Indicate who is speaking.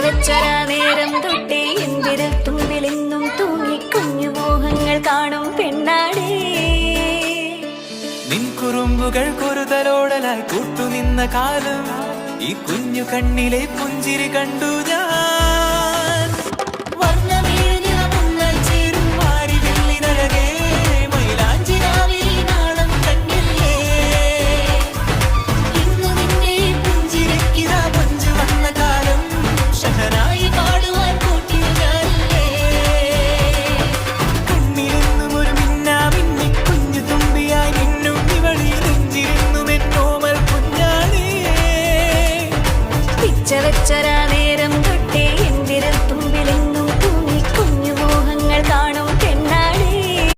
Speaker 1: വെച്ചൊരാ നേരം തൊട്ടേ എന്തിരൽ തുമ്പിലെന്നും തൂങ്ങി കുഞ്ഞു മോഹങ്ങൾ കാണും പെണ്ണാടേ.
Speaker 2: നിൻ കുറുമ്പുകൾ കുറുതലോടലായി കൂട്ടുനിന്ന കാലം ഈ കുഞ്ഞു കണ്ണിലെ പുഞ്ചിരി കണ്ടു ഞാൻ.